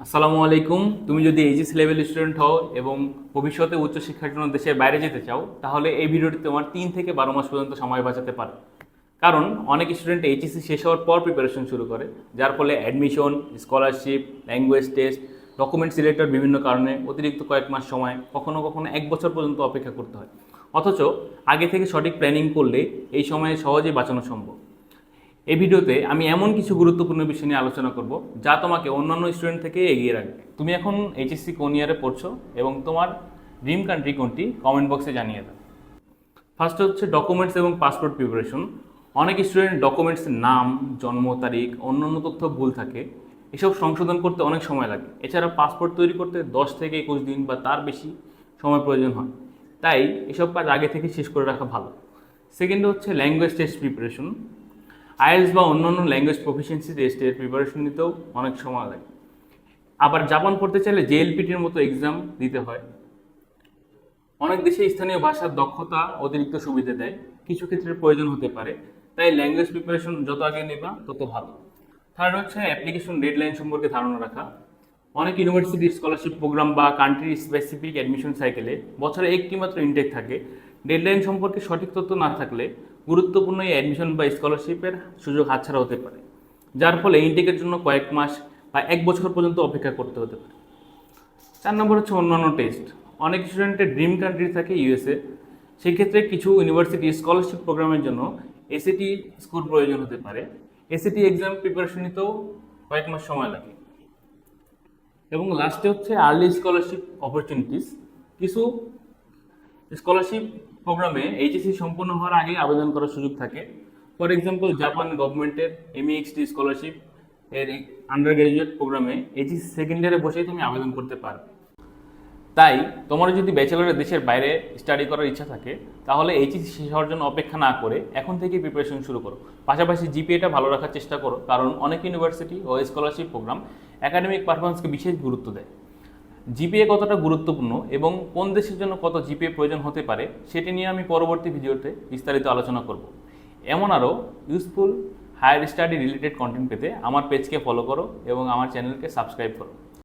আসসালামু আলাইকুম। তুমি যদি এইচএস লেভেল স্টুডেন্ট হও এবং ভবিষ্যতে উচ্চশিক্ষার জন্য দেশের বাইরে যেতে চাও, তাহলে এই ভিডিওটি তোমার 3 থেকে 12 মাস পর্যন্ত সময় বাঁচাতে পারে। কারণ অনেক স্টুডেন্ট এইচএসসি শেষ হওয়ার পর প্রিপারেশন শুরু করে, যার ফলে admission, scholarship, language test, document সিলেক্টের বিভিন্ন কারণে অতিরিক্ত কয়েক মাস সময়, কখনো কখনো 1 বছর পর্যন্ত অপেক্ষা করতে হয়। অথচ আগে থেকে সঠিক প্ল্যানিং করলে এই সময়ে সহজেই বাঁচানো সম্ভব। এই ভিডিওতে আমি এমন কিছু গুরুত্বপূর্ণ বিষয় নিয়ে আলোচনা করব যা তোমাকে অন্যান্য স্টুডেন্ট থেকে এগিয়ে রাখবে। তুমি এখন এইচএসসি কোন ইয়ারে পড়ছো এবং তোমার ড্রিম কান্ট্রি কোনটি, কমেন্ট বক্সে জানিয়ে দাও। ফার্স্ট হচ্ছে ডকুমেন্টস এবং পাসপোর্ট প্রিপারেশন। অনেক স্টুডেন্ট ডকুমেন্টসের নাম, জন্ম তারিখ, অন্যান্য তথ্য ভুল থাকে। এসব সংশোধন করতে অনেক সময় লাগে। এছাড়া পাসপোর্ট তৈরি করতে 10 থেকে 21 দিন বা তার বেশি সময় প্রয়োজন হয়। তাই এসব কাজ আগে থেকে শেষ করে রাখা ভালো। সেকেন্ড হচ্ছে ল্যাঙ্গুয়েজ টেস্ট প্রিপারেশন। আইএলটিএস বা অন্যান্য ল্যাঙ্গুয়েজ প্রফিসিয়েন্সি টেস্টের প্রিপারেশন নিতেও অনেক সময় লাগে। আবার জাপান পড়তে চাইলে জেএলপিটির মতো এক্সাম দিতে হয়। অনেক দেশে স্থানীয় ভাষার দক্ষতা অতিরিক্ত সুবিধা দেয়, কিছু ক্ষেত্রে প্রয়োজন হতে পারে। তাই ল্যাঙ্গুয়েজ প্রিপারেশন যত আগে নেবা তত ভালো। থার্ড হচ্ছে অ্যাপ্লিকেশন ডেডলাইন সম্পর্কে ধারণা রাখা। অনেক ইউনিভার্সিটি স্কলারশিপ প্রোগ্রাম বা কান্ট্রি স্পেসিফিক অ্যাডমিশন সাইকেলে বছরে একটি মাত্র ইনটেক থাকে। ডেডলাইন সম্পর্কে সঠিক তথ্য না থাকলে গুরুত্বপূর্ণ এই অ্যাডমিশন বা স্কলারশিপের সুযোগ হাতছাড়া হতে পারে, যার ফলে ইনটেকের জন্য কয়েক মাস বা 1 বছর পর্যন্ত অপেক্ষা করতে হতে পারে। 4 নম্বর হচ্ছে অন্যান্য টেস্ট। অনেক স্টুডেন্টের ড্রিম কান্ট্রি থাকে ইউএসএ। সেক্ষেত্রে কিছু ইউনিভার্সিটি স্কলারশিপ প্রোগ্রামের জন্য এসএটি স্কোর প্রয়োজন হতে পারে। এসএটি এক্সাম প্রিপারেশন নিতেও কয়েক মাস সময় লাগে। এবং লাস্টে হচ্ছে আর্লি স্কলারশিপ অপরচুনিটিস। কিছু স্কলারশিপ প্রোগ্রামে এইচএসসি সম্পূর্ণ হওয়ার আগে আবেদন করার সুযোগ থাকে। ফর এক্সাম্পল, জাপান গভর্নমেন্টের এমইএক্সটি স্কলারশিপ এর আন্ডার গ্র্যাজুয়েট প্রোগ্রামে এইচএসসি সেকেন্ড ইয়ারে বসেই তুমি আবেদন করতে পারবে। তাই তোমার যদি ব্যাচেলরের দেশের বাইরে স্টাডি করার ইচ্ছা থাকে, তাহলে এইচএসসি শেষ হওয়ার জন্য অপেক্ষা না করে এখন থেকেই প্রিপারেশন শুরু করো। পাশাপাশি জিপিএটা ভালো রাখার চেষ্টা করো, কারণ অনেক ইউনিভার্সিটি ও স্কলারশিপ প্রোগ্রাম একাডেমিক পারফরমেন্সকে বিশেষ গুরুত্ব দেয়। জিপিএ কতটা গুরুত্বপূর্ণ এবং কোন দেশের জন্য কত জিপিএ প্রয়োজন হতে পারে সেটি নিয়ে আমি পরবর্তী ভিডিওতে বিস্তারিত আলোচনা করব। এমন আরও useful higher study related content পেতে আমার পেজকে ফলো করো এবং আমার চ্যানেলকে সাবস্ক্রাইব করো।